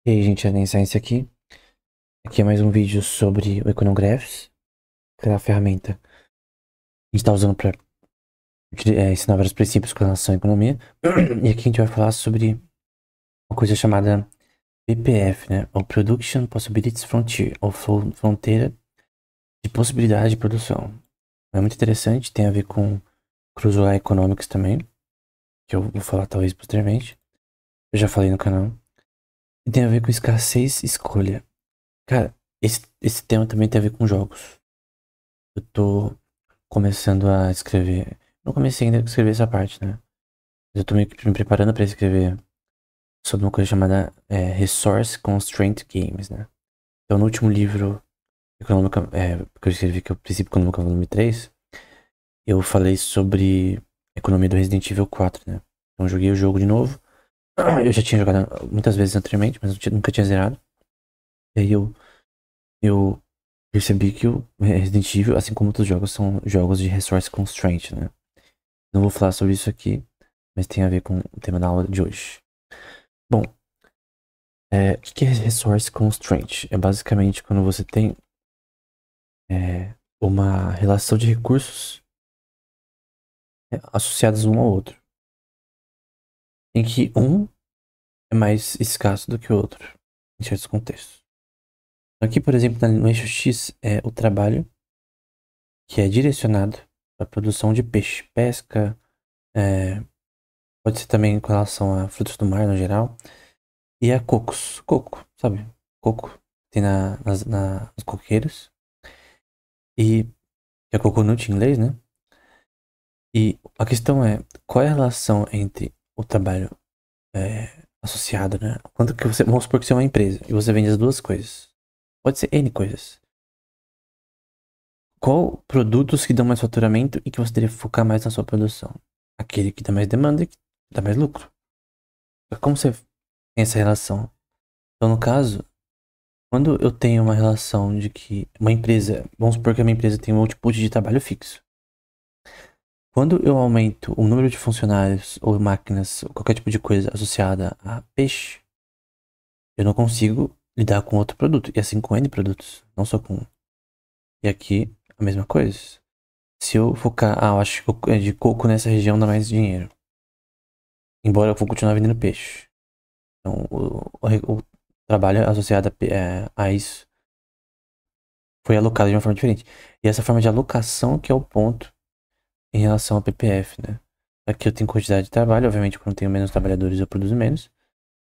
E aí, gente, a Science aqui. Aqui é mais um vídeo sobre o Econographs, que é a ferramenta que a gente está usando para ensinar vários princípios com relação à economia. E aqui a gente vai falar sobre uma coisa chamada PPF, né? Ou Production Possibilities Frontier, ou Fronteira de Possibilidade de Produção. É muito interessante, tem a ver com Crusoe Economics também, que eu vou falar talvez posteriormente. Eu já falei no canal. E tem a ver com escassez e escolha. Cara, esse tema também tem a ver com jogos. Eu tô começando a escrever. Não comecei ainda a escrever essa parte, né? Mas eu tô meio que me preparando pra escrever sobre uma coisa chamada Resource Constraint Games, né? Então, no último livro econômica, que eu escrevi, que é o Princípio Econômico Volume 3, eu falei sobre economia do Resident Evil 4, né? Então, eu joguei o jogo de novo. Eu já tinha jogado muitas vezes anteriormente, mas nunca tinha zerado. E aí eu percebi que o Resident Evil, assim como outros jogos, são jogos de Resource Constraint, né? Não vou falar sobre isso aqui, mas tem a ver com o tema da aula de hoje. Bom, o que é Resource Constraint? É basicamente quando você tem uma relação de recursos associados um ao outro, em que um é mais escasso do que o outro, em certos contextos. Aqui, por exemplo, no eixo X é o trabalho que é direcionado para a produção de peixe, pesca, é, pode ser também com relação a frutos do mar no geral, e a cocos, coco, sabe? Coco tem nos coqueiros. E que é coconut em inglês, né? E a questão é, qual é a relação entre o trabalho associado, né? Quanto que você, vamos supor que você é uma empresa e você vende as duas coisas. Pode ser N coisas. Qual produtos que dão mais faturamento e que você deveria focar mais na sua produção? Aquele que dá mais demanda e que dá mais lucro. Como você tem essa relação? Então, no caso, quando eu tenho uma relação de que uma empresa, vamos supor que a minha empresa tem um output de trabalho fixo. Quando eu aumento o número de funcionários ou máquinas ou qualquer tipo de coisa associada a peixe, eu não consigo lidar com outro produto. E assim com N produtos, não só com um. E aqui, a mesma coisa. Se eu focar, eu acho que de coco nessa região dá mais dinheiro. Embora eu vou continuar vendendo peixe. Então, o trabalho associado a isso foi alocado de uma forma diferente. E essa forma de alocação que é o ponto em relação ao PPF, né? Aqui eu tenho quantidade de trabalho, obviamente quando eu tenho menos trabalhadores eu produzo menos.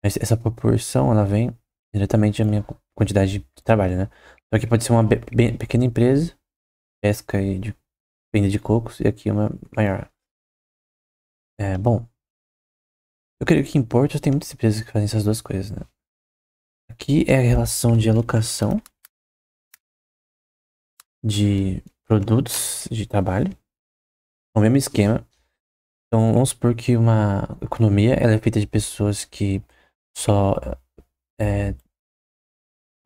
Mas essa proporção, ela vem diretamente da minha quantidade de trabalho, né? Então aqui pode ser uma pequena empresa, pesca e de venda de cocos, e aqui uma maior. Bom, eu creio que em Porto tem muitas empresas que fazem essas duas coisas, né? Aqui é a relação de alocação de produtos de trabalho, o mesmo esquema. Então vamos supor que uma economia ela é feita de pessoas que só é,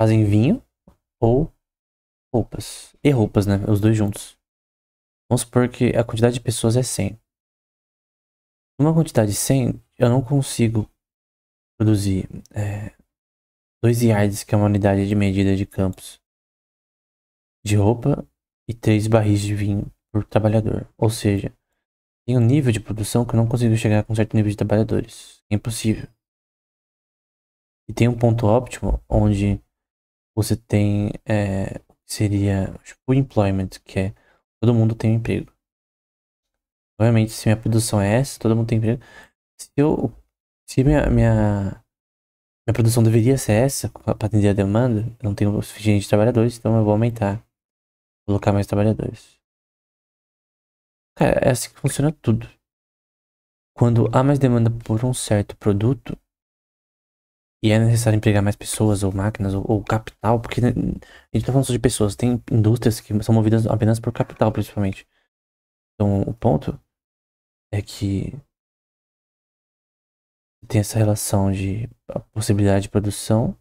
fazem vinho ou roupas. E roupas, né? Os dois juntos. Vamos supor que a quantidade de pessoas é 100. Numa quantidade de 100, eu não consigo produzir 2 yards, que é uma unidade de medida de campos de roupa, e 3 barris de vinho por trabalhador. Ou seja, tem um nível de produção que eu não consigo chegar com um certo nível de trabalhadores. É impossível. E tem um ponto óptimo onde você tem, seria full employment, que é todo mundo tem um emprego. Obviamente, se minha produção é essa, todo mundo tem emprego. Se eu, se minha produção deveria ser essa, para atender a demanda, eu não tenho o suficiente de trabalhadores, então eu vou aumentar, colocar mais trabalhadores. Cara, é assim que funciona tudo. Quando há mais demanda por um certo produto, e é necessário empregar mais pessoas, ou máquinas, ou capital, porque né, a gente tá falando só de pessoas, tem indústrias que são movidas apenas por capital, principalmente. Então, o ponto é que tem essa relação de a possibilidade de produção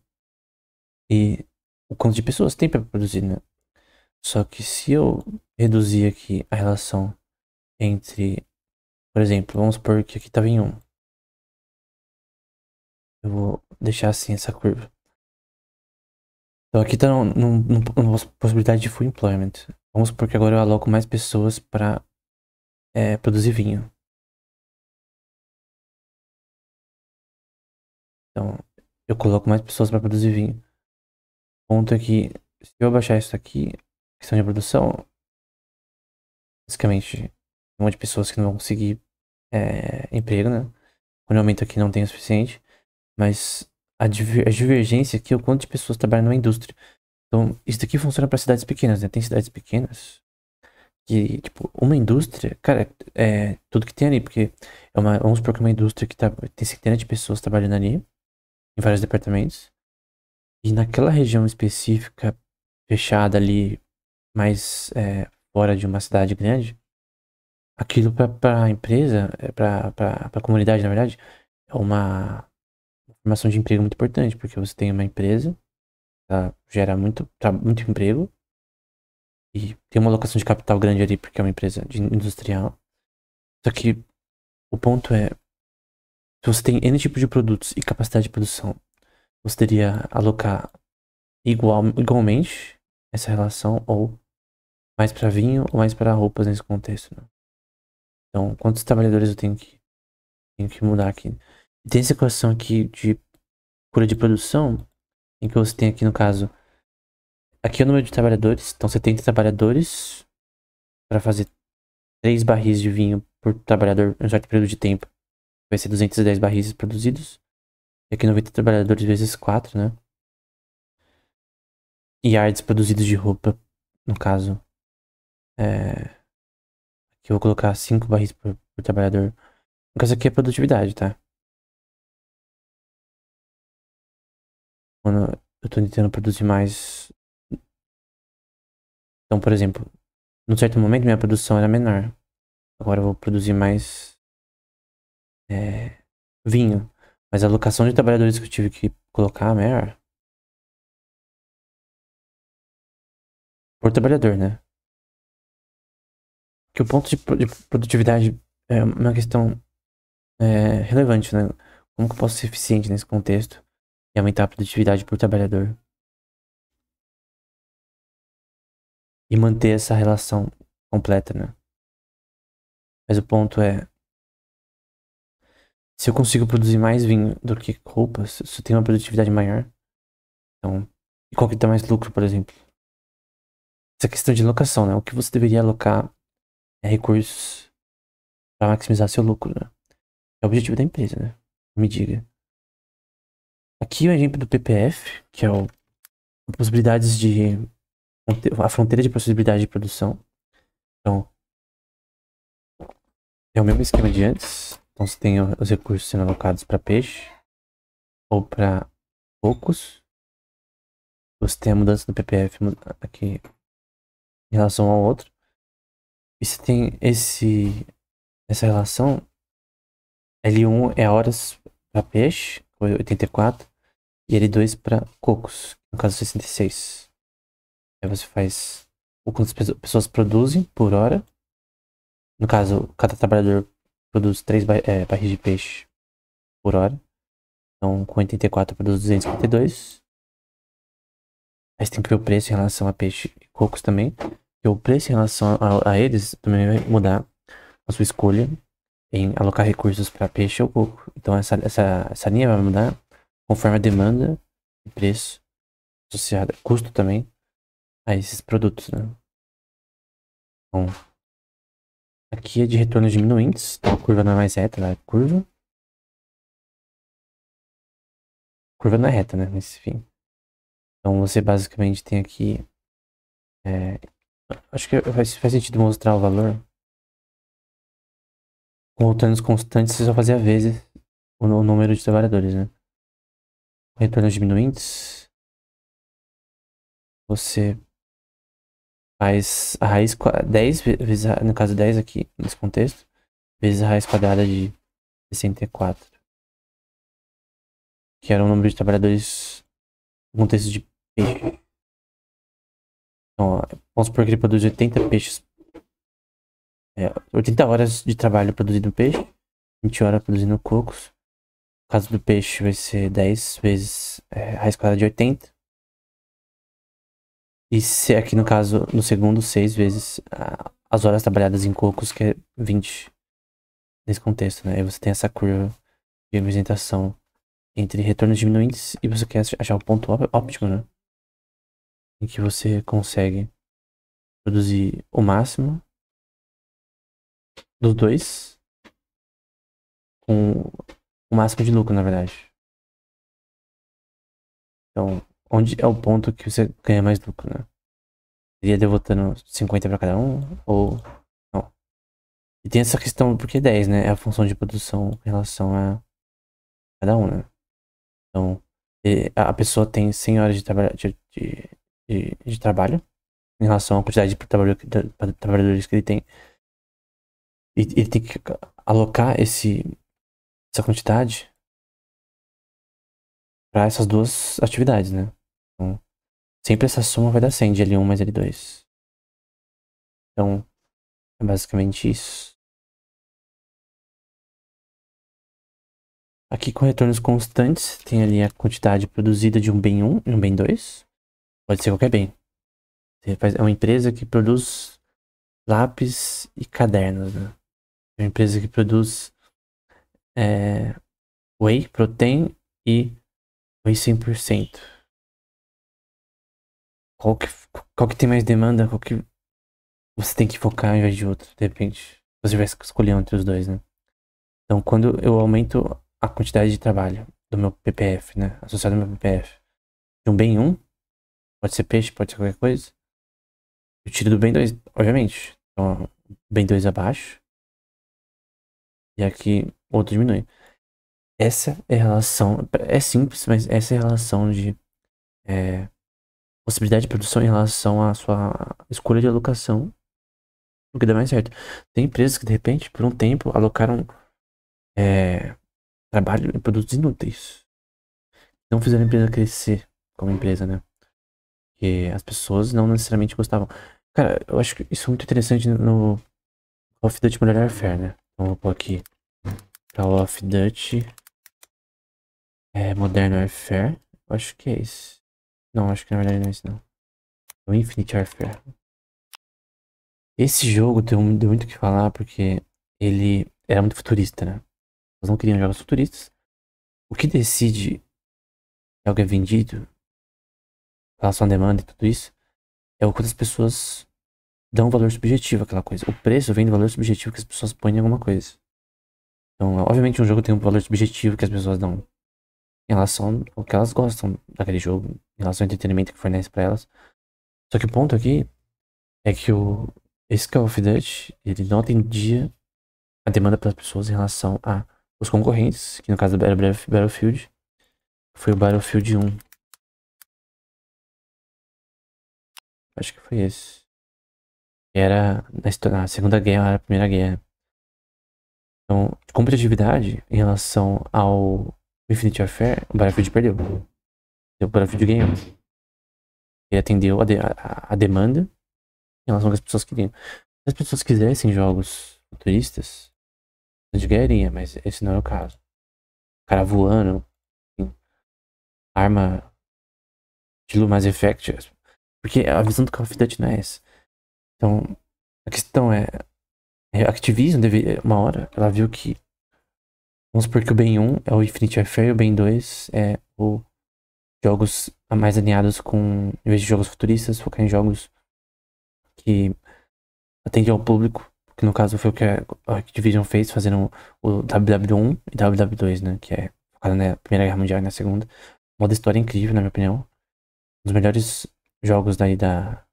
e o quanto de pessoas tem para produzir, né? Só que se eu reduzir aqui a relação entre, por exemplo, vamos supor que aqui estava em um. Eu vou deixar assim essa curva. Então aqui tá numa possibilidade de full employment. Vamos supor que agora eu aloco mais pessoas para produzir vinho. Então eu coloco mais pessoas para produzir vinho. O ponto é que se eu abaixar isso aqui, questão de produção, basicamente um monte de pessoas que não vão conseguir emprego, né? Quando eu aumento aqui não tem o suficiente. Mas a divergência aqui é o quanto de pessoas trabalham numa indústria. Então, isso daqui funciona para cidades pequenas, né? Tem cidades pequenas que, tipo, uma indústria, cara, é tudo que tem ali, porque vamos supor que é uma indústria que tem centenas de pessoas trabalhando ali, em vários departamentos, e naquela região específica, fechada ali, mais fora de uma cidade grande, aquilo para a empresa, para a comunidade, na verdade, é uma formação de emprego muito importante, porque você tem uma empresa, gera muito emprego, e tem uma alocação de capital grande ali, porque é uma empresa industrial. Só que o ponto é, se você tem N tipo de produtos e capacidade de produção, você teria alocar igualmente essa relação, ou mais para vinho, ou mais para roupas nesse contexto, né? Então, quantos trabalhadores eu tenho que mudar aqui? E tem essa equação aqui de cura de produção, em que você tem aqui, no caso, aqui é o número de trabalhadores, então 70 trabalhadores para fazer 3 barris de vinho por trabalhador em um certo período de tempo. Vai ser 210 barris produzidos. E aqui 90 trabalhadores vezes 4, né? E yards produzidos de roupa, no caso. Aqui eu vou colocar 5 barris por trabalhador. No caso aqui é produtividade, tá? Quando eu tô tentando produzir mais. Então, por exemplo, num certo momento minha produção era menor. Agora eu vou produzir mais vinho. Mas a alocação de trabalhadores que eu tive que colocar é maior. Por trabalhador, né? Que o ponto de produtividade é uma questão relevante, né? Como que eu posso ser eficiente nesse contexto e aumentar a produtividade por trabalhador e manter essa relação completa, né? Mas o ponto é, se eu consigo produzir mais vinho do que roupas, se eu tenho uma produtividade maior, então, e qual que dá mais lucro, por exemplo? Essa questão de alocação, né? O que você deveria alocar é recursos para maximizar seu lucro, né? É o objetivo da empresa, né? Me diga. Aqui é o exemplo do PPF, que é o possibilidades de a fronteira de possibilidade de produção. Então, é o mesmo esquema de antes. Então, você tem os recursos sendo alocados para peixe ou para cocos. Você tem a mudança do PPF aqui em relação ao outro. E você tem essa relação. L1 é horas para peixe, 84, e L2 para cocos, no caso 66. Aí você faz o quantas pessoas produzem por hora. No caso, cada trabalhador produz 3 barris de peixe por hora. Então, com 84 produz 252. Aí você tem que ver o preço em relação a peixe e cocos também. E o preço em relação a eles também vai mudar a sua escolha em alocar recursos para peixe ou coco. Então, essa linha vai mudar conforme a demanda e preço associado, custo também, a esses produtos, né? Então, aqui é de retornos diminuintes. Então, a curva não é mais reta, ela é curva. Curva não é reta, né? Mas, enfim. Então, você basicamente tem aqui... acho que faz sentido mostrar o valor. Com retornos constantes, você só fazia vezes o número de trabalhadores, né? Com retornos diminuintes, você faz a raiz 10 vezes, no caso 10 aqui, nesse contexto, vezes a raiz quadrada de 64, que era o número de trabalhadores no contexto de peixe. Então, ó, vamos supor que ele produz 80 peixes, 80 horas de trabalho produzindo peixe, 20 horas produzindo cocos, caso do peixe vai ser 10 vezes raiz quadrada de 80. E se aqui no caso, no segundo, 6 vezes as horas trabalhadas em cocos, que é 20 nesse contexto, né? Aí você tem essa curva de representação entre retornos diminuintes e você quer achar o ponto óptimo, né? Em que você consegue produzir o máximo dos dois com o máximo de lucro, na verdade. Então, onde é o ponto que você ganha mais lucro, né? Seria devotando 50 para cada um ou não? E tem essa questão, porque 10, né? É a função de produção em relação a cada um, né? Então, a pessoa tem 100 horas de trabalho em relação à quantidade de trabalhadores que ele tem. E ele tem que alocar essa quantidade para essas duas atividades, né? Então, sempre essa soma vai dar 100 de L1 mais L2. Então, é basicamente isso. Aqui com retornos constantes, tem ali a quantidade produzida de um bem 1 e um bem 2. Pode ser qualquer bem. É uma empresa que produz lápis e cadernos, né? É uma empresa que produz whey protein e whey 100%. Qual que tem mais demanda? Qual que você tem que focar ao invés de outro? De repente, você vai escolher entre os dois, né? Então, quando eu aumento a quantidade de trabalho do meu PPF, né? Associado ao meu PPF, de um bem 1, pode ser peixe, pode ser qualquer coisa. Eu tiro do bem 2, obviamente. Então, bem 2 abaixo. E aqui, outro diminui. Essa é a relação. É simples, mas essa é a relação de possibilidade de produção em relação à sua escolha de alocação. O que dá mais certo. Tem empresas que, de repente, por um tempo, alocaram trabalho em produtos inúteis. Não fizeram a empresa crescer como empresa, né? Porque as pessoas não necessariamente gostavam. Cara, eu acho que isso é muito interessante no Call of Duty Modern Warfare, né? Então, vou pôr aqui. Call of Duty Modern Warfare. Eu acho que é esse. Não, acho que na verdade não é esse, não. É o Infinite Warfare. Esse jogo deu muito o que falar porque ele era muito futurista, né? Nós não queríamos jogos futuristas. O que decide se algo é vendido, relação à demanda e tudo isso, é o quanto as pessoas dão valor subjetivo àquela coisa. O preço vem do valor subjetivo que as pessoas põem em alguma coisa. Então, obviamente, um jogo tem um valor subjetivo que as pessoas dão em relação ao que elas gostam daquele jogo, em relação ao entretenimento que fornece pra elas. Só que o ponto aqui é que esse Call of Duty, ele não atendia a demanda das pessoas em relação a os concorrentes, que no caso era Battlefield, foi o Battlefield 1. Acho que foi esse. Era na Segunda Guerra, era a Primeira Guerra. Então, de competitividade em relação ao Infinite Warfare, o Battlefield perdeu. O Battlefield ganhou. Ele atendeu a demanda em relação ao que as pessoas queriam. Se as pessoas quisessem jogos futuristas, a gente ganharia, mas esse não é o caso. O cara voando, assim, arma estilo Mass Effect, porque a visão do Call of Duty não é essa. Então, a questão é, a Activision, uma hora, ela viu que, vamos supor que o Ben 1 é o Infinite Warfare e o Ben 2 é o jogos mais alinhados com, em vez de jogos futuristas, focar em jogos que atendem ao público, que no caso foi o que a Activision fez, fazendo o WW1 e WW2, né, que é focado na Primeira Guerra Mundial e na Segunda. Modo história incrível, na minha opinião. Um dos melhores jogos daí da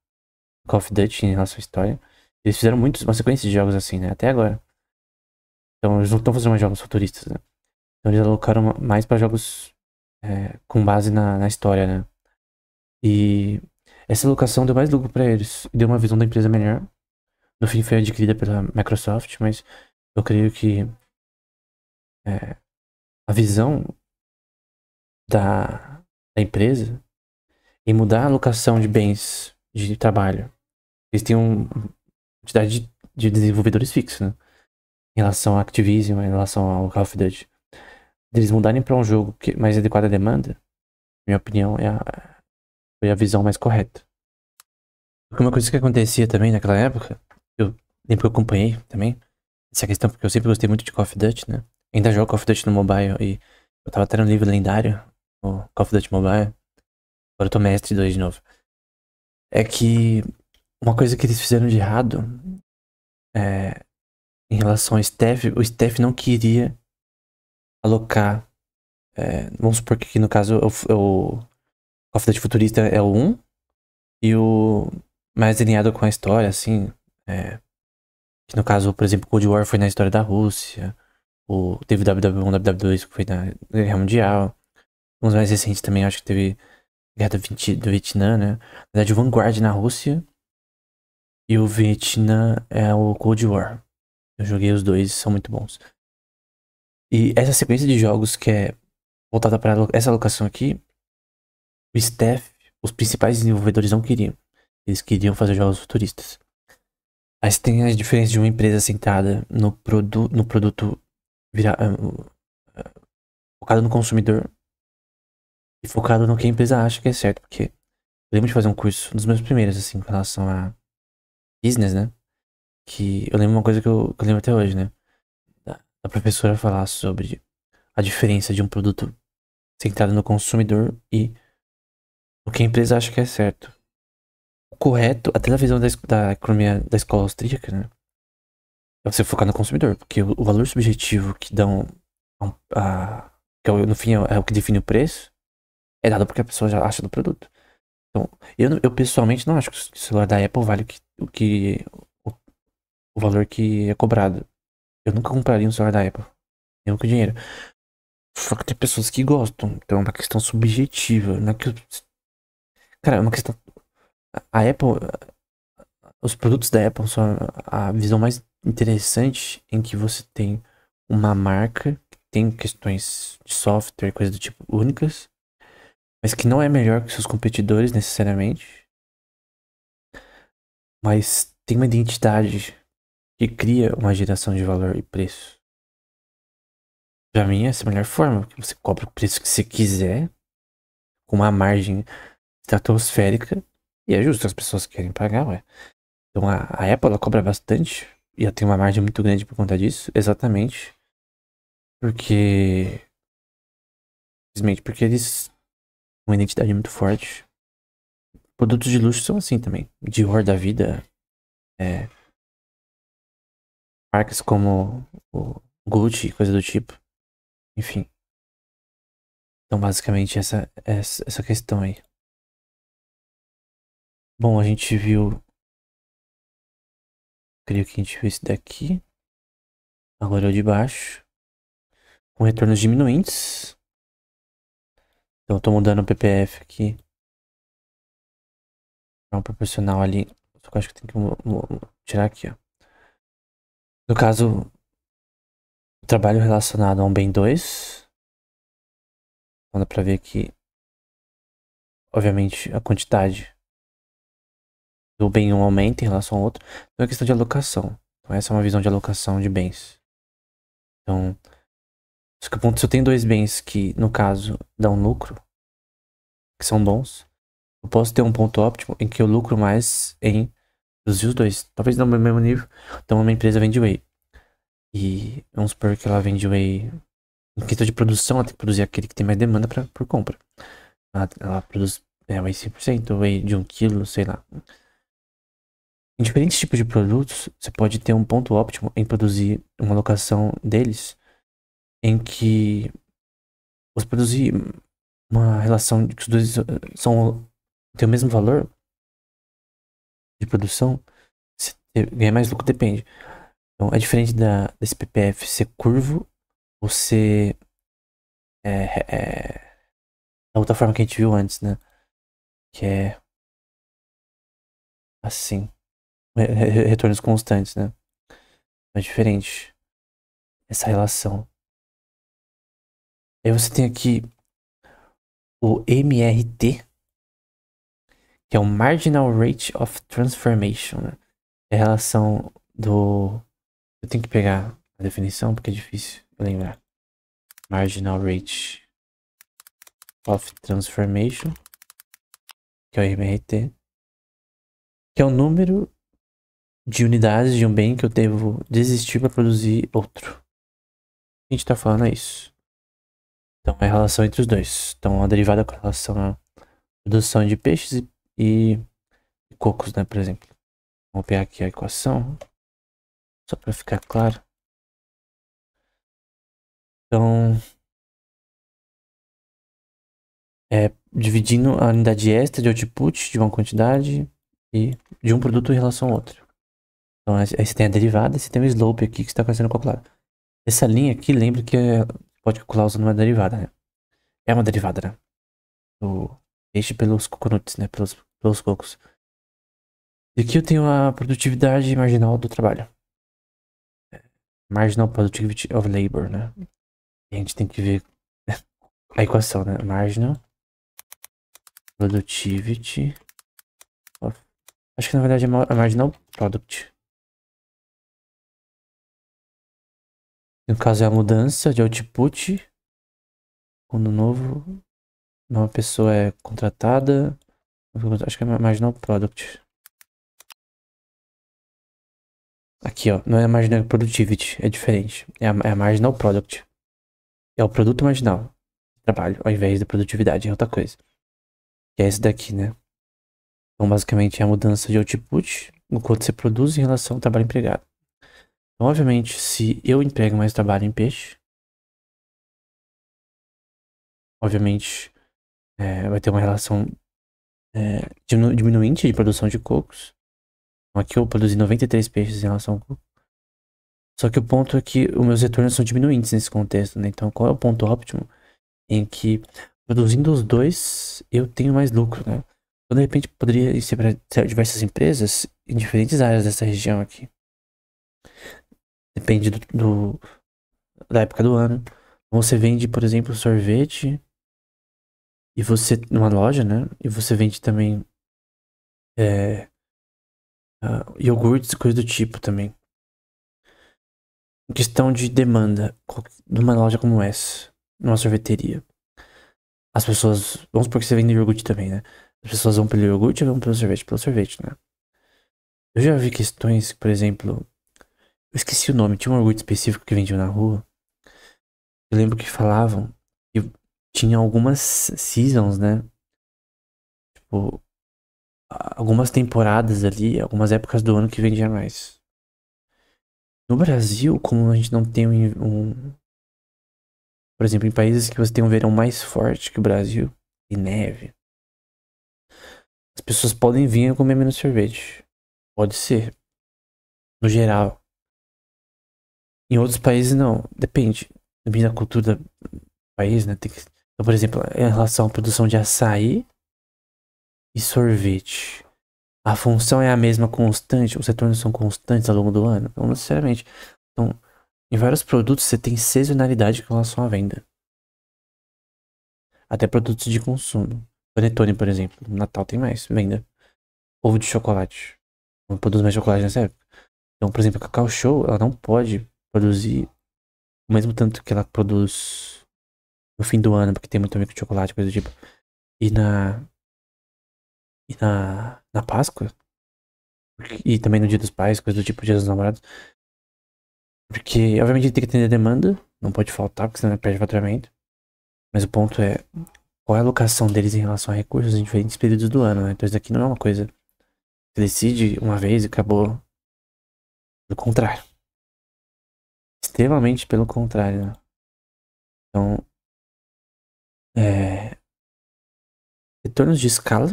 Call of Duty em relação à história. Eles fizeram uma sequência de jogos assim, né, até agora. Então eles não estão fazendo mais jogos futuristas, né. Então eles alocaram mais para jogos com base na história, né. E essa alocação deu mais lucro para eles. Deu uma visão da empresa melhor. No fim foi adquirida pela Microsoft, mas eu creio que a visão da empresa em mudar a alocação de bens de trabalho. Eles têm uma quantidade de desenvolvedores fixos, né? Em relação à Activision, em relação ao Call of Duty. deles mudarem pra um jogo mais adequado à demanda, minha opinião, foi a visão mais correta. Porque uma coisa que acontecia também naquela época, eu lembro que eu acompanhei também, essa questão, porque eu sempre gostei muito de Call of Duty, né? Ainda jogo Call of Duty no mobile e eu tava até no nível lendário, no Call of Duty Mobile. Agora eu tô mestre 2 de novo. É que uma coisa que eles fizeram de errado é, em relação ao staff, o staff não queria alocar. Vamos supor que aqui no caso o Call of Duty Futurista é o 1 e o mais alinhado com a história, assim. Que no caso, por exemplo, Cold War foi na história da Rússia. Teve WW1, WW2 que foi na Guerra Mundial. Uns mais recentes também, acho que teve Guerra do Vietnã, né? Na verdade, o Vanguard na Rússia e o Vietnã é o Cold War. Eu joguei os dois, são muito bons. E essa sequência de jogos que é voltada para essa locação aqui, o staff, os principais desenvolvedores não queriam. Eles queriam fazer jogos futuristas. Aí você tem as diferenças de uma empresa sentada no produto focado no consumidor e focado no que a empresa acha que é certo. Porque eu lembro de fazer um curso, um dos meus primeiros, assim, com relação a business, né? Que eu lembro uma coisa que eu lembro até hoje, né? Da professora falar sobre a diferença de um produto centrado no consumidor e o que a empresa acha que é certo. O correto, até na visão da economia da escola austríaca, né? É você focar no consumidor, porque o valor subjetivo que dão que no fim é o que define o preço, é dado porque a pessoa já acha do produto. Então, eu pessoalmente não acho que o celular da Apple vale o, o valor que é cobrado. Eu nunca compraria um celular da Apple, nem com dinheiro. Só que tem pessoas que gostam, então é uma questão subjetiva, não é que cara, é uma questão. A Apple, os produtos da Apple são a visão mais interessante em que você tem uma marca que tem questões de software, coisas do tipo únicas, mas que não é melhor que seus competidores necessariamente, mas tem uma identidade que cria uma geração de valor e preço. Pra mim, essa é a melhor forma, porque você cobra o preço que você quiser, com uma margem estratosférica, e é justo, as pessoas querem pagar, ué. Então a Apple ela cobra bastante, e ela tem uma margem muito grande por conta disso, exatamente porque. Simplesmente porque eles têm uma identidade muito forte. Produtos de luxo são assim também. Dior da vida, é, marcas como o Gucci, coisa do tipo. Enfim. Então, basicamente, essa questão aí. Bom, a gente viu. Creio que a gente viu esse daqui. Agora é o de baixo. Com retornos diminuintes. Então, eu tô mudando o PPF aqui. Para um proporcional ali. Só que eu acho que tem que tirar aqui, ó. No caso, o trabalho relacionado a um bem 2. Então, dá pra ver que, obviamente, a quantidade do bem um aumenta em relação ao outro. Então é questão de alocação. Então essa é uma visão de alocação de bens. Então, se eu tenho dois bens que, no caso, dão lucro, que são bons, eu posso ter um ponto óptimo em que eu lucro mais em produzir os dois. Talvez não no mesmo nível. Então uma empresa vende whey. E vamos supor que ela vende whey. Em questão de produção, ela tem que produzir aquele que tem mais demanda por compra. Ela produz whey 100%, whey de 1 quilo, sei lá. Em diferentes tipos de produtos, você pode ter um ponto óptimo em produzir uma alocação deles em que você produzir uma relação de que os dois têm o mesmo valor de produção, você ganha mais lucro, depende. Então, é diferente desse PPF ser curvo ou ser da outra forma que a gente viu antes, né? Que é assim, retornos constantes, né? É diferente essa relação. Aí você tem aqui o MRT, que é o Marginal Rate of Transformation, né? É a relação do... Eu tenho que pegar a definição porque é difícil lembrar. Marginal Rate of Transformation, que é o MRT, que é o número de unidades de um bem que eu devo desistir para produzir outro. A gente tá falando é isso. Então é a relação entre os dois. Então a derivada com relação à produção de peixes e cocos, né, por exemplo. Vamos pegar aqui a equação, só para ficar claro. Então, dividindo a unidade extra de output de uma quantidade e de um produto em relação ao outro. Então, aí você tem a derivada e você tem o slope aqui que está sendo calculado. Essa linha aqui, lembra que pode calcular usando uma derivada, né? É uma derivada, né? Do peixe pelos coconuts, né? Pelos cocos. E aqui eu tenho a produtividade marginal do trabalho. Marginal Productivity of Labor, né? E a gente tem que ver a equação, né? Marginal Productivity of... Acho que na verdade é a Marginal Product. No caso é a mudança de output quando nova pessoa é contratada. Acho que é a Marginal Product. Aqui, ó. Não é a Marginal Productivity, é diferente. É a Marginal Product. É o produto marginal de trabalho, ao invés da produtividade, é outra coisa. Que é esse daqui, né? Então, basicamente, é a mudança de output no quanto você produz em relação ao trabalho empregado. Então, obviamente, se eu emprego mais trabalho em peixe, obviamente, vai ter uma relação diminuinte de produção de cocos. Então, aqui eu produzi 93 peixes em relação ao coco. Só que o ponto é que os meus retornos são diminuintes nesse contexto, né? Então, qual é o ponto óptimo em que, produzindo os dois, eu tenho mais lucro, né? Então, de repente, poderia ser para diversas empresas em diferentes áreas dessa região aqui. Depende da época do ano. Você vende, por exemplo, sorvete, e você, numa loja, né? E você vende também iogurtes e coisa do tipo também. Em questão de demanda, numa loja como essa, numa sorveteria, as pessoas, vamos supor que você vende iogurte também, né? As pessoas vão pelo iogurte ou vão pelo sorvete, né? Eu já vi questões, por exemplo, eu esqueci o nome, tinha um iogurte específico que vendiam na rua. Eu lembro que falavam que tinha algumas seasons, né? Tipo, algumas temporadas ali, algumas épocas do ano que vendia mais. No Brasil, como a gente não tem por exemplo, em países que você tem um verão mais forte que o Brasil, e neve, as pessoas podem vir a comer menos sorvete. Pode ser. No geral. Em outros países, não. Depende. Depende da cultura do país, né? Então, por exemplo, em relação à produção de açaí e sorvete. A função é a mesma constante? Os retornos são constantes ao longo do ano? Não necessariamente. Então, em vários produtos você tem sazonalidade com relação à venda. Até produtos de consumo. Panetone, por exemplo. No Natal tem mais venda. Ovo de chocolate. Não produz mais chocolate nessa época. Então, por exemplo, a Cacau Show, ela não pode produzir o mesmo tanto que ela produz no fim do ano, porque tem muito amigo de chocolate, coisa do tipo. E na Páscoa. E também no Dia dos Pais, coisa do tipo, Dia dos Namorados. Porque, obviamente, tem que atender a demanda. Não pode faltar, porque senão perde faturamento. Mas o ponto é, qual é a alocação deles em relação a recursos em diferentes períodos do ano, né? Então isso daqui não é uma coisa que decide uma vez e acabou. Pelo contrário. Extremamente pelo contrário, né? Então, retornos de escala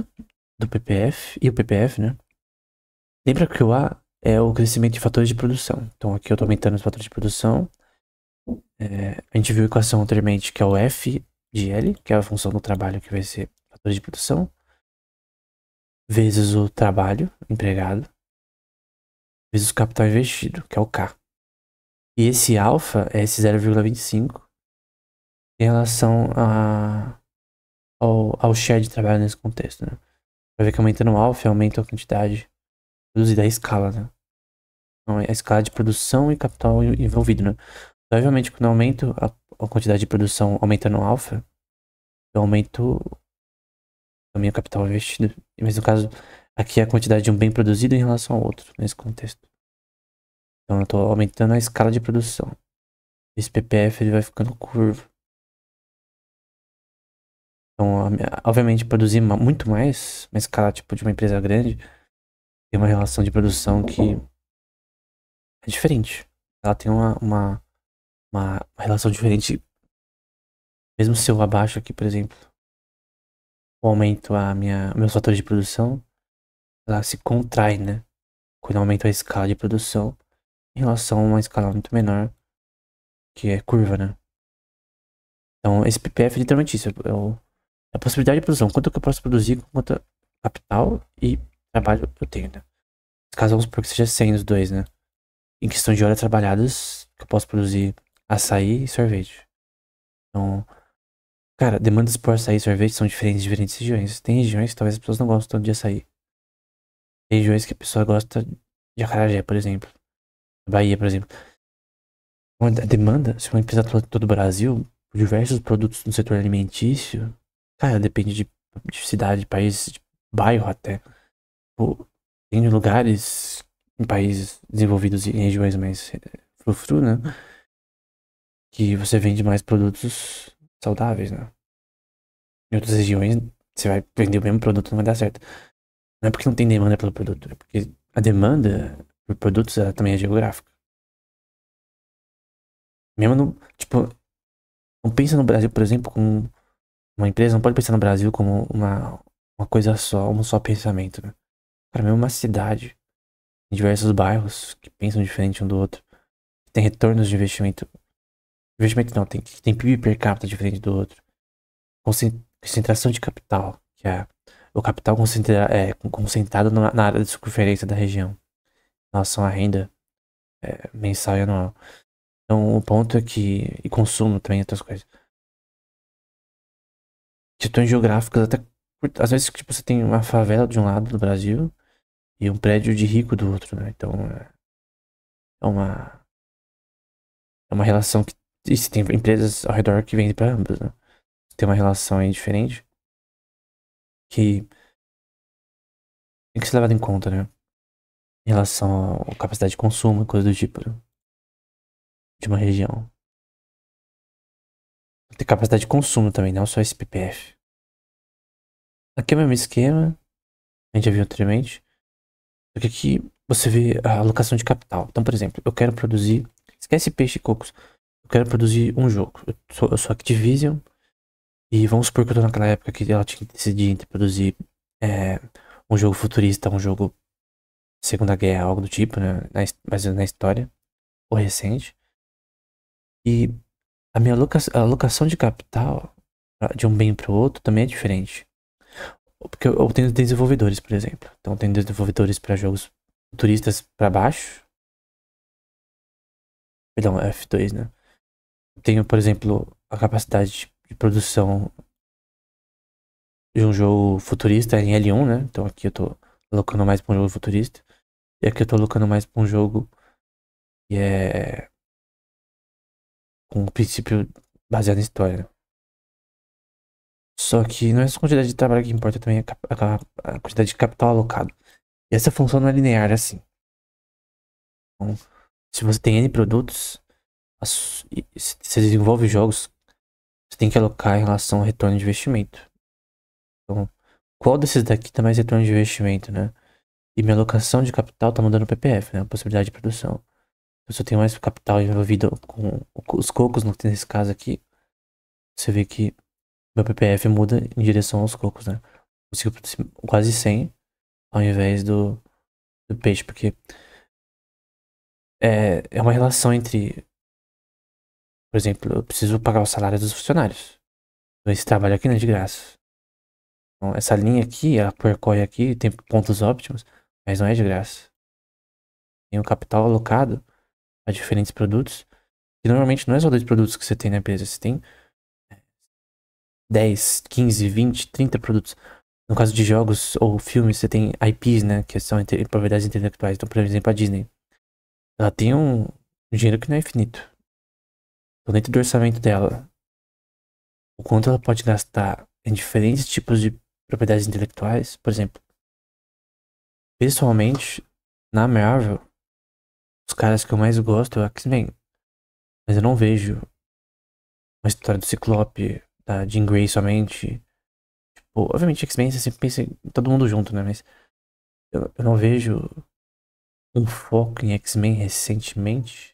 do PPF e o PPF, né? Lembra que o A é o crescimento de fatores de produção. Então aqui eu tô aumentando os fatores de produção. A gente viu a equação anteriormente que é o F de L, que é a função do trabalho que vai ser fatores de produção, vezes o trabalho empregado, vezes o capital investido, que é o K. E esse alfa é esse 0,25 em relação ao share de trabalho nesse contexto, né? Vai ver que aumentando o alfa aumenta a quantidade produzida, a escala, né? Então, a escala de produção e capital envolvido, né? Então, obviamente, quando eu aumento a quantidade de produção aumenta no alfa, eu aumento também o capital investido. Mas no caso, aqui é a quantidade de um bem produzido em relação ao outro, nesse contexto. Então eu tô aumentando a escala de produção. Esse PPF ele vai ficando curvo. Então, obviamente, produzir muito mais, uma escala tipo de uma empresa grande, tem uma relação de produção que é diferente. Ela tem uma relação diferente. Mesmo se eu abaixo aqui, por exemplo, o aumento meus fatores de produção, ela se contrai, né? Quando eu aumento a escala de produção em relação a uma escala muito menor, que é curva, né? Então, esse PPF é literalmente isso. É a possibilidade de produção. Quanto que eu posso produzir, quanto capital e trabalho eu tenho, né? Caso vamos supor que seja 100 os dois, né? Em questão de horas trabalhadas, que eu posso produzir açaí e sorvete. Então, cara, demandas por açaí e sorvete são diferentes em diferentes regiões. Tem regiões que talvez as pessoas não gostam tanto de açaí. Tem regiões que a pessoa gosta de acarajé, por exemplo. Bahia, por exemplo. A demanda, se uma empresa atua em todo o Brasil, por diversos produtos no setor alimentício, cara, depende de cidade, de país, de bairro até. Pô, tem lugares em países desenvolvidos em regiões mais frufru, né? Que você vende mais produtos saudáveis, né? Em outras regiões, você vai vender o mesmo produto, não vai dar certo. Não é porque não tem demanda pelo produto, é porque a demanda por produtos ela também é geográfica. Mesmo no, tipo, não pensa no Brasil, por exemplo, como uma empresa, não pode pensar no Brasil como uma coisa só, um só pensamento, né? Cara, mesmo uma cidade, em diversos bairros que pensam diferente um do outro, tem retornos de investimento. Investimento não, tem PIB per capita diferente do outro. Concentração de capital, que é o capital concentrado na área de circunferência da região, em relação à renda mensal e anual. Então, o ponto é que. E consumo também, outras coisas. Questões geográficas, até. Às vezes, tipo, você tem uma favela de um lado do Brasil e um prédio de rico do outro, né? Então, é uma. É uma relação que. E se tem empresas ao redor que vendem para ambos, né? Tem uma relação aí diferente que tem que ser levada em conta, né? Em relação à capacidade de consumo, coisa do tipo, né? De uma região. Tem capacidade de consumo também, não só esse PPF. Aqui é o mesmo esquema, a gente já viu anteriormente. Só que aqui você vê a alocação de capital. Então, por exemplo, eu quero produzir. Esquece peixe e cocos. Eu quero produzir um jogo. Eu sou Activision. E vamos supor que eu tô naquela época que ela tinha que decidir entre produzir um jogo futurista, um jogo Segunda Guerra, algo do tipo, né? Mas na história. Ou recente. E a minha alocação de capital de um bem para o outro também é diferente. Porque eu tenho desenvolvedores, por exemplo. Então, eu tenho desenvolvedores para jogos futuristas para baixo. Perdão, F2, né? Eu tenho, por exemplo, a capacidade de produção de um jogo futurista em L1, né? Então, aqui eu tô alocando mais para um jogo futurista. E aqui eu tô alocando mais para um jogo que é com um princípio baseado em história, né? Só que não é só a quantidade de trabalho que importa, também a quantidade de capital alocado. E essa função não é linear, é assim. Então, se você tem N produtos, e se você desenvolve jogos, você tem que alocar em relação ao retorno de investimento. Então, qual desses daqui dá mais retorno de investimento, né? E minha alocação de capital tá mudando o PPF, né? A possibilidade de produção. Então, se eu tenho mais capital envolvido com os cocos, nesse caso aqui, você vê que meu PPF muda em direção aos cocos, né? Consigo produzir quase 100 ao invés do peixe, porque é uma relação entre, por exemplo, eu preciso pagar o salário dos funcionários. Então, esse trabalho aqui não é de graça. Então, essa linha aqui, ela percorre aqui, tem pontos óptimos, mas não é de graça. Tem um capital alocado a diferentes produtos, e normalmente não é só dois produtos que você tem na empresa, você tem 10, 15, 20, 30 produtos. No caso de jogos ou filmes, você tem IPs, né, que são propriedades intelectuais. Então, por exemplo, a Disney, ela tem um dinheiro que não é infinito. Então, dentro do orçamento dela, o quanto ela pode gastar em diferentes tipos de propriedades intelectuais. Por exemplo, pessoalmente, na Marvel, os caras que eu mais gosto é o X-Men. Mas eu não vejo uma história do Ciclope, da Jean Grey somente. Tipo, obviamente, X-Men você sempre pensa em todo mundo junto, né? Mas eu não vejo um foco em X-Men recentemente.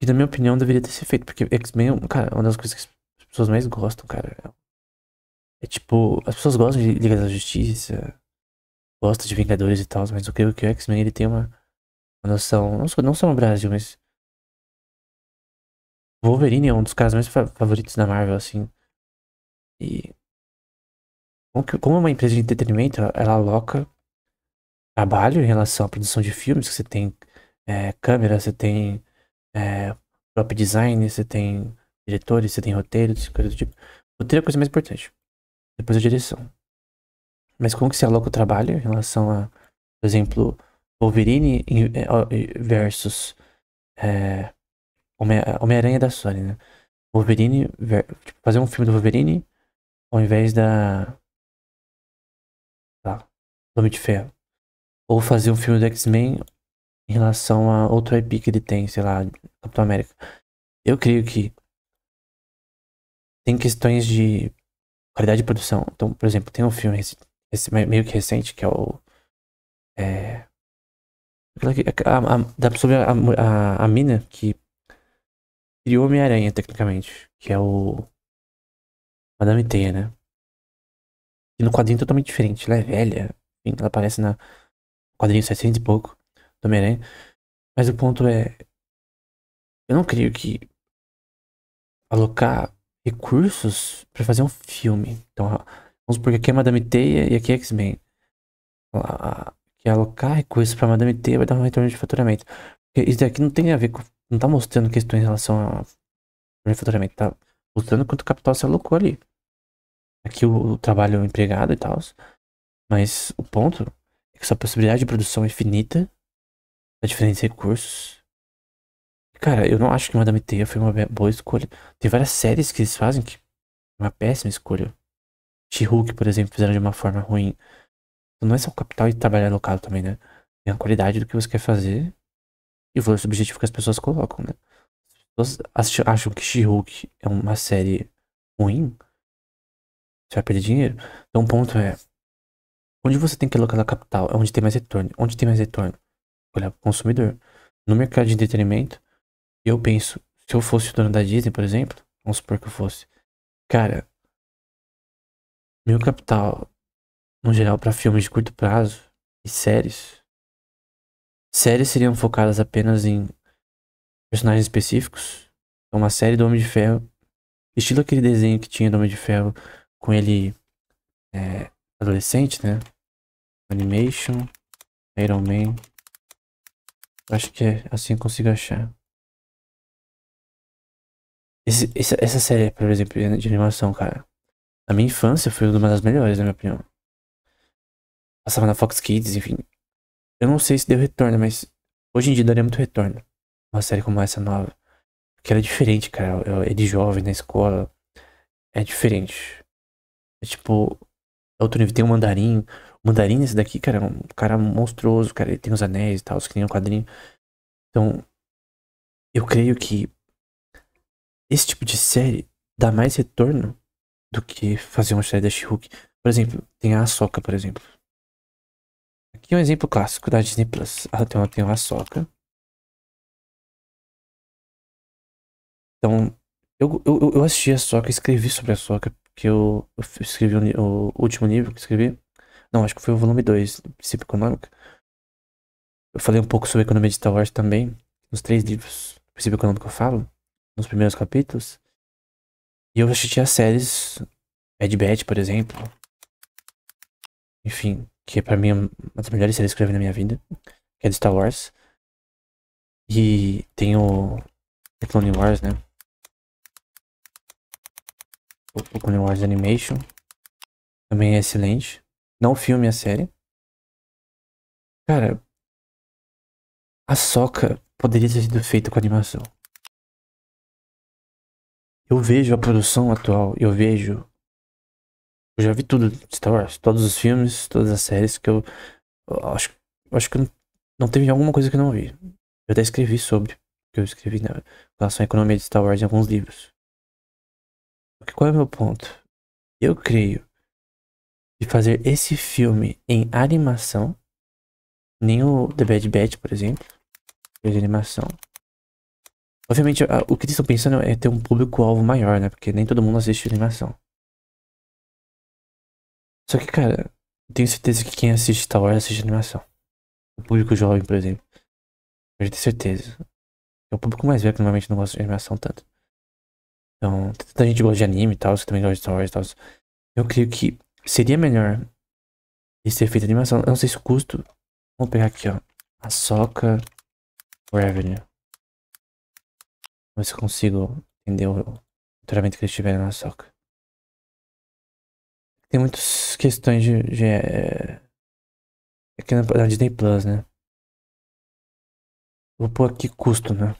E na minha opinião deveria ter sido feito, porque X-Men, cara, é uma das coisas que as pessoas mais gostam, cara. É tipo, as pessoas gostam de Liga da Justiça, gostam de Vingadores e tal, mas eu creio que o X-Men ele tem uma noção, não só no Brasil, mas o Wolverine é um dos caras mais favoritos da Marvel, assim. E como é uma empresa de entretenimento, ela aloca trabalho em relação à produção de filmes, que você tem câmera, você tem prop design, você tem diretores, você tem roteiros, coisas do tipo. Roteiro é a coisa mais importante, depois a direção. Mas como que se aloca o trabalho em relação a, por exemplo, Wolverine versus é, Homem-Aranha da Sony, né? Wolverine, tipo, fazer um filme do Wolverine ao invés tá, do Homem de Ferro. Ou fazer um filme do X-Men em relação a outro IP que ele tem, sei lá, Capitão América. Eu creio que tem questões de qualidade de produção. Então, por exemplo, tem um filme meio que recente que é o. É, sobre a mina que criou Homem-Aranha, tecnicamente. Que é o Madame Teia, né? E no quadrinho totalmente diferente. Ela é velha. Enfim, ela aparece na quadrinho 700 e pouco do Homem-Aranha. Mas o ponto é. Eu não creio que alocar recursos pra fazer um filme. Então, vamos supor que aqui é Madame Teia e aqui é X-Men. Que alocar recursos pra Madame Teia vai dar um retorno de faturamento. Porque isso daqui não tem a ver com. Não tá mostrando questões em relação a faturamento. Tá mostrando quanto capital você alocou ali. Aqui o trabalho empregado e tal. Mas o ponto é que essa possibilidade de produção é infinita. A diferentes recursos. Cara, eu não acho que Madame Teia foi uma boa escolha. Tem várias séries que eles fazem que é uma péssima escolha. She-Hulk, por exemplo, fizeram de uma forma ruim. Então não é só o capital e trabalhar alocado também, né? Tem a qualidade do que você quer fazer e o valor subjetivo que as pessoas colocam, né? As pessoas acham que She-Hulk é uma série ruim, você vai perder dinheiro. Então o ponto é, onde você tem que alocar a capital é onde tem mais retorno. Onde tem mais retorno? Olhar para o consumidor. No mercado de entretenimento, eu penso, se eu fosse o dono da Disney, por exemplo, vamos supor que eu fosse, cara, meu capital, no geral, para filmes de curto prazo e séries, séries seriam focadas apenas em personagens específicos. Então, uma série do Homem de Ferro, estilo aquele desenho que tinha do Homem de Ferro com ele adolescente, né? Animation, Iron Man. Acho que é assim eu consigo achar. Essa série, por exemplo, de animação, cara. Na minha infância foi uma das melhores, na minha opinião. Passava na Fox Kids, enfim. Eu não sei se deu retorno, mas hoje em dia daria muito retorno. Uma série como essa nova. Porque ela é diferente, cara. É de jovem na escola. É diferente. É tipo, outro nível. Tem o Mandarim. O Mandarim, esse daqui, cara, é um cara monstruoso, cara. Ele tem os anéis e tal, que nem um quadrinho. Então, eu creio que esse tipo de série dá mais retorno do que fazer uma série da She-Hulk. Por exemplo, tem a Ahsoka, por exemplo. Aqui é um exemplo clássico da Disney Plus. Ela tem uma Ahsoka. Então, eu assisti a Ahsoka, escrevi sobre a Ahsoka, porque eu escrevi o último livro que escrevi. Não, acho que foi o volume 2 do Princípio Econômico. Eu falei um pouco sobre a economia de Star Wars também, nos 3 livros do Princípio Econômico eu falo, nos primeiros capítulos. E eu assisti as séries Bad Batch, por exemplo. Enfim, que é pra mim uma das melhores séries que eu já vi na minha vida, que é de Star Wars. E tem o The Clone Wars, né? O Clone Wars Animation. Também é excelente. Não o filme, a série. Cara, a Ahsoka poderia ter sido feita com animação. Eu vejo a produção atual, eu vejo. Eu já vi tudo de Star Wars, todos os filmes, todas as séries que eu acho, eu acho que não teve alguma coisa que eu não vi. Eu até escrevi sobre, que eu escrevi na relação à economia de Star Wars em alguns livros. Porque qual é o meu ponto? Eu creio que fazer esse filme em animação, nem o The Bad Batch, por exemplo, de animação. Obviamente, o que eles estão pensando é ter um público-alvo maior, né? Porque nem todo mundo assiste animação. Só que, cara, eu tenho certeza que quem assiste Star Wars assiste animação. O público jovem, por exemplo. Pode ter certeza. É o público mais velho que normalmente não gosta de animação tanto. Então, tanta gente gosta de anime e tal, você também gosta de Star Wars e tal. Eu creio que seria melhor isso ser feito em animação. Eu não sei se o custo. Vamos pegar aqui, ó. Ahsoka Revenue. Vamos ver se eu consigo entender o treinamento que eles tiveram na Ahsoka. Tem muitas questões aqui na Disney Plus, né? Vou pôr aqui custo, né?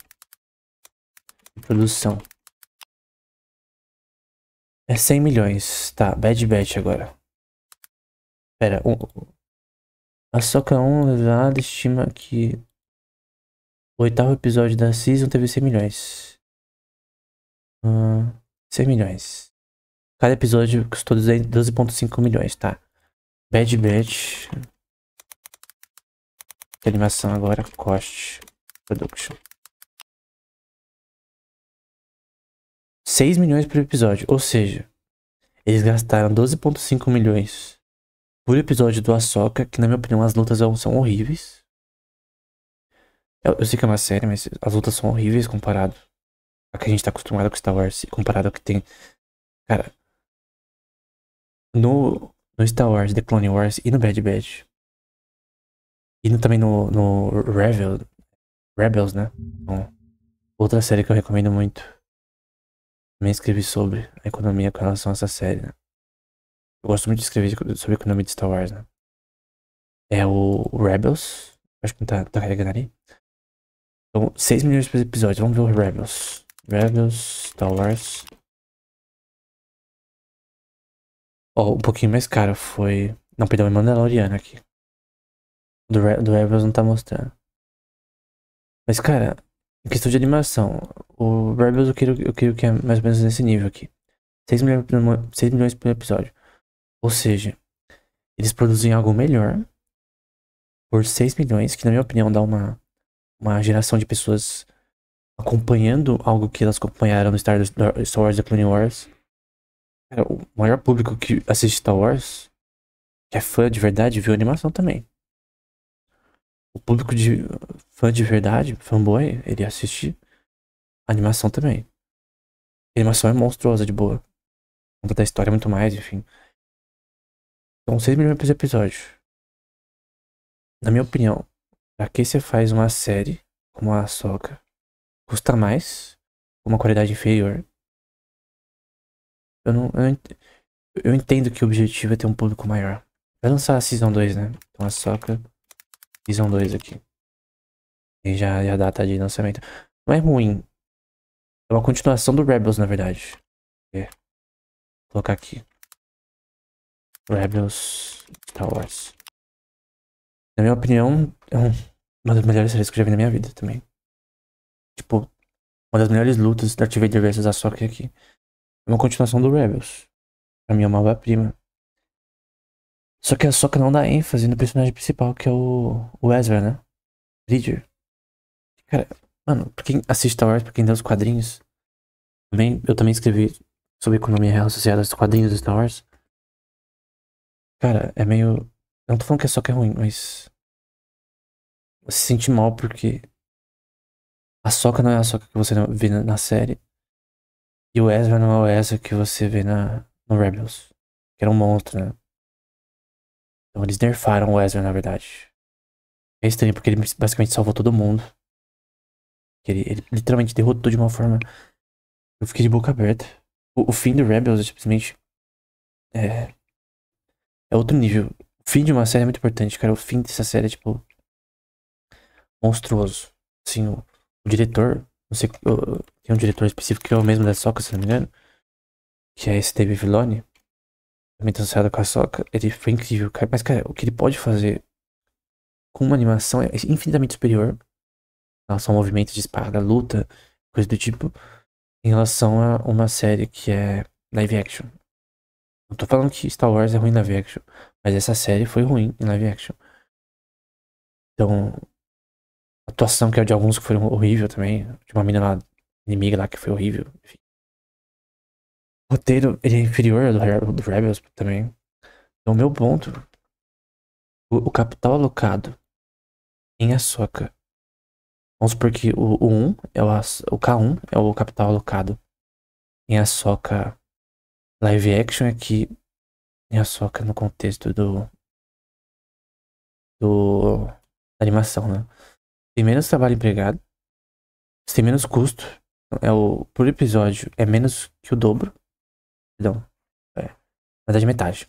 De produção. É 100 milhões. Tá, Bad Batch agora. Pera, a Ahsoka 1 revelada estima que o oitavo episódio da season teve 100 milhões. 100 milhões. Cada episódio custou 12,5 milhões, tá? Bad Batch. Que animação agora? Cost. Production. 6 milhões por episódio. Ou seja, eles gastaram 12,5 milhões por episódio do Ahsoka, que na minha opinião as lutas são horríveis. Eu sei que é uma série, mas as lutas são horríveis comparado a que a gente tá acostumado com Star Wars, comparado ao que tem. Cara, no Star Wars, The Clone Wars e no Bad Batch. E também no Rebels, né? Então, outra série que eu recomendo muito. Também escrevi sobre a economia com relação a essa série, né? Eu gosto muito de escrever sobre a economia de Star Wars, né? É o Rebels. Acho que não tá carregando ali. Então, 6 milhões por episódio. Vamos ver o Rebels. Rebels, Star Wars. Ó, um pouquinho mais caro foi. Não, perdão, é Mandaloriano aqui. Do Rebels não tá mostrando. Mas, cara, em questão de animação, o Rebels eu quero que é mais ou menos nesse nível aqui. 6 milhões, 6 milhões por episódio. Ou seja, eles produzem algo melhor por 6 milhões, que na minha opinião dá uma geração de pessoas acompanhando algo que elas acompanharam no Star Wars The Clone Wars. Cara, o maior público que assiste Star Wars, que é fã de verdade, viu a animação também. O público de fã de verdade, fanboy, ele assiste a animação também. A animação é monstruosa de boa. Conta da história muito mais, enfim. Então, 6 milhões por episódio. Na minha opinião, pra que você faz uma série como a Ahsoka? Custa mais, com uma qualidade inferior. Eu não. Eu entendo que o objetivo é ter um público maior. Vai lançar a Season 2, né? Então a Ahsoka Season 2 aqui. E já a data de lançamento. Não é ruim. É uma continuação do Rebels, na verdade. Vou colocar aqui. Rebels Star Wars. Na minha opinião, é uma das melhores séries que eu já vi na minha vida também. Tipo, uma das melhores lutas da Darth Vader vs Ahsoka aqui. É uma continuação do Rebels. Pra mim é uma obra-prima. Só que a Ahsoka não dá ênfase no personagem principal, que é o Ezra, né? Bridger. Cara, mano, pra quem assiste Star Wars, pra quem lê os quadrinhos, eu também escrevi sobre economia real associada aos quadrinhos do Star Wars. Cara, é meio. Eu não tô falando que a Ahsoka é ruim, mas. Você se sente mal porque a Ahsoka não é a Ahsoka que você vê na série. E o Ezra não é o Ezra que você vê no Rebels. Que era um monstro, né? Então eles nerfaram o Ezra, na verdade. É estranho porque ele basicamente salvou todo mundo. Ele literalmente derrotou de uma forma. Eu fiquei de boca aberta. O fim do Rebels é simplesmente. É, é outro nível. O fim de uma série é muito importante, cara. O fim dessa série é, tipo, monstruoso. Assim, o diretor. Não sei tem um diretor específico que é o mesmo da Ahsoka, se não me engano, que é esse Dave Filoni, também tá associado com a Ahsoka. Ele foi incrível, cara. Mas, cara, o que ele pode fazer com uma animação é infinitamente superior em relação ao movimento de espada, luta, coisa do tipo, em relação a uma série que é live action. Não tô falando que Star Wars é ruim em live action, mas essa série foi ruim em live action. Então, a atuação que é de alguns que foram horrível também, de uma menina lá, inimiga lá que foi horrível. Enfim. O roteiro, ele é inferior ao do Rebels também. Então, o meu ponto, o capital alocado em Ahsoka. Vamos supor que o 1 é o K1 é o capital alocado em Ahsoka live action aqui em Ahsoka no contexto do da animação, né? Tem menos trabalho empregado, tem menos custo, por episódio é menos que o dobro, perdão, na verdade metade.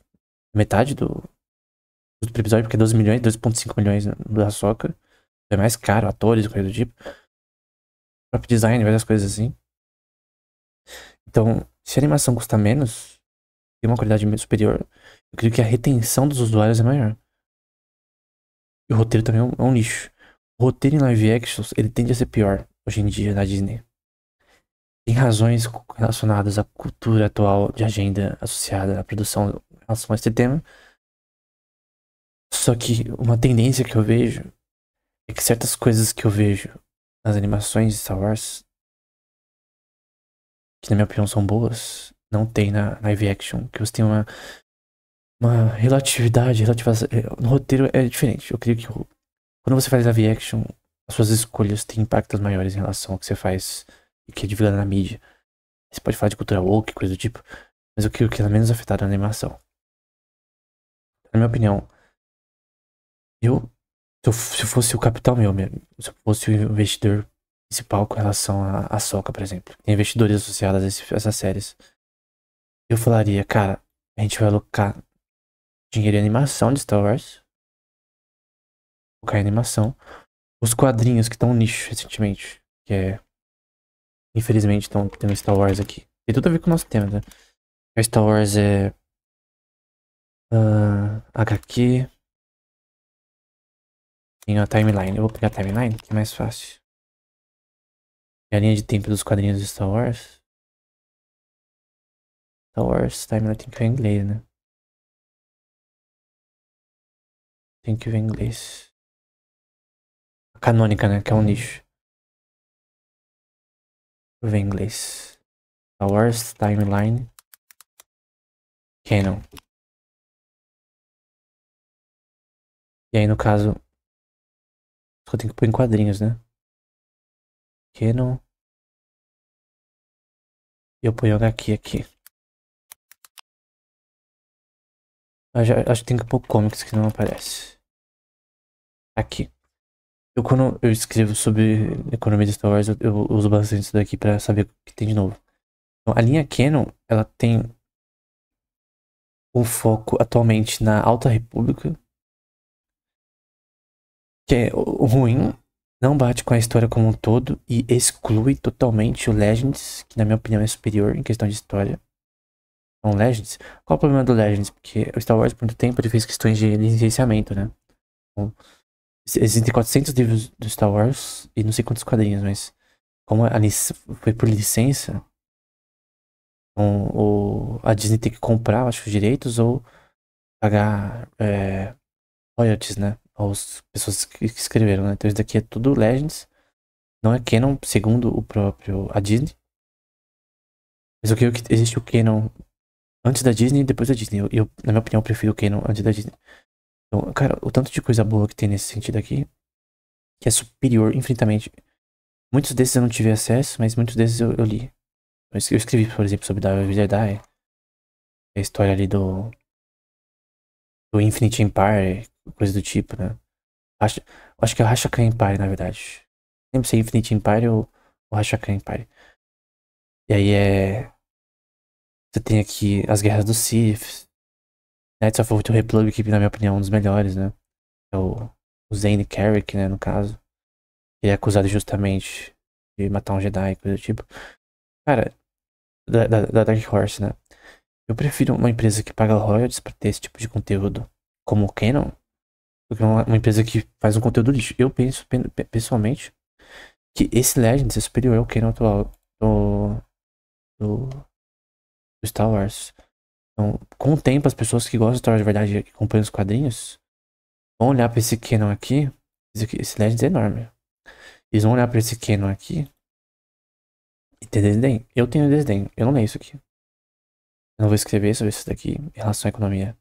Metade do custo por episódio, porque é 12 milhões, 2,5 milhões do Ahsoka. É mais caro, atores e coisa do tipo. Próprio design, várias coisas assim. Então, se a animação custa menos, tem uma qualidade superior, eu creio que a retenção dos usuários é maior. E o roteiro também é um lixo. O roteiro em live actions, ele tende a ser pior hoje em dia na Disney. Tem razões relacionadas à cultura atual de agenda associada à produção em relação a esse tema. Só que uma tendência que eu vejo é que certas coisas que eu vejo nas animações de Star Wars, que na minha opinião são boas, não tem na live action. Que você tem uma relatividade, no roteiro é diferente. Eu creio que quando você faz live action, as suas escolhas têm impactos maiores em relação ao que você faz e que é divulgado na mídia. Você pode falar de cultura woke, coisa do tipo, mas eu creio que ela é menos afetada na animação. Na minha opinião, se eu fosse o capital meu mesmo, se eu fosse o investidor principal com relação a Ahsoka, por exemplo, tem investidores associados a essas séries, eu falaria, cara, a gente vai alocar dinheiro em animação de Star Wars, focar em animação, os quadrinhos que estão no nicho recentemente, que é, infelizmente, estão tendo Star Wars aqui. Tem tudo a ver com o nosso tema, né? A Star Wars é HQ, tem a timeline. Eu vou pegar a timeline, que é mais fácil. É a linha de tempo dos quadrinhos de Star Wars. Star Wars timeline tem que ver em inglês, né? Tem que ver em inglês. A canônica, né? Que é um nicho. Vou ver em inglês. Star Wars timeline. Canon. E aí, no caso, eu tenho que pôr em quadrinhos, né? Canon. E eu ponho HQ aqui. Acho que tem que pôr comics que não aparece. Aqui. Quando eu escrevo sobre economia de Star Wars, eu uso bastante isso daqui pra saber o que tem de novo. Então, a linha Canon, ela tem o foco atualmente na Alta República, que é o ruim, não bate com a história como um todo e exclui totalmente o Legends, que na minha opinião é superior em questão de história. Então, Legends, qual é o problema do Legends? Porque o Star Wars, por muito tempo, ele fez questões de licenciamento, né? Então, existem 400 livros do Star Wars e não sei quantos quadrinhos, mas como foi por licença, então, a Disney tem que comprar, acho, os direitos ou pagar royalties, né? Aos pessoas que escreveram, né? Então isso daqui é tudo Legends. Não é canon, segundo a Disney. Mas eu creio que existe o canon antes da Disney e depois da Disney. Na minha opinião, eu prefiro o canon antes da Disney. Então, cara, o tanto de coisa boa que tem nesse sentido aqui, que é superior infinitamente. Muitos desses eu não tive acesso, mas muitos desses eu li. Eu escrevi, por exemplo, sobre Davi Jedi, a história ali do Infinite Empire, coisa do tipo, né? Acho que é o Hashakan Empire, na verdade. Lembro se é Infinite Empire ou o Hashakan Empire. E aí você tem aqui as Guerras dos Sith. Knights of the Old Republic, que na minha opinião é um dos melhores, né? É o Zane Carrick, né, no caso. Ele é acusado justamente de matar um Jedi, coisa do tipo. Cara, da Dark Horse, né? Eu prefiro uma empresa que paga royalties pra ter esse tipo de conteúdo como o Canon do que uma empresa que faz um conteúdo lixo. Eu penso, pessoalmente, que esse Legends é superior ao Canon atual do, do Star Wars. Então, com o tempo, as pessoas que gostam de Star Wars de verdade, que acompanham os quadrinhos, vão olhar pra esse Canon aqui. Esse Legends é enorme. Eles vão olhar pra esse Canon aqui e ter desdém. Eu tenho desdém. Eu não leio isso aqui. Eu não vou escrever sobre isso daqui em relação à economia.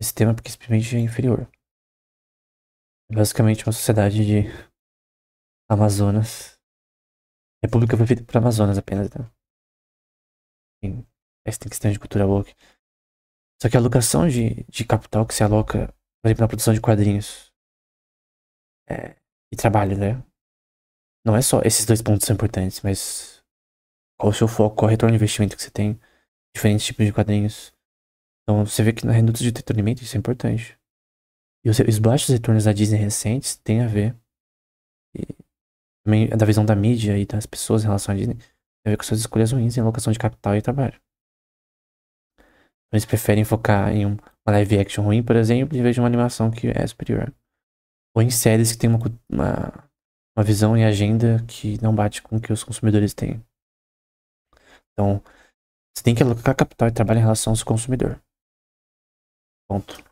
Esse tema porque simplesmente é inferior. É basicamente uma sociedade de Amazonas. República foi feita por Amazonas apenas, né? Essa tem questão de cultura woke. Só que a alocação de capital que se aloca, por exemplo, na produção de quadrinhos e trabalho, né? Não é só esses dois pontos são importantes, mas qual o seu foco, qual o retorno de investimento que você tem, diferentes tipos de quadrinhos. Então você vê que na indústria de entretenimento isso é importante. E os baixos retornos da Disney recentes têm a ver, e também da visão da mídia e das pessoas em relação à Disney, tem a ver com suas escolhas ruins em alocação de capital e trabalho. Então, eles preferem focar em uma live action ruim, por exemplo, em vez de uma animação que é superior. Ou em séries que tem uma visão e agenda que não bate com o que os consumidores têm. Então, você tem que alocar capital e trabalhar em relação ao seu consumidor. Ponto.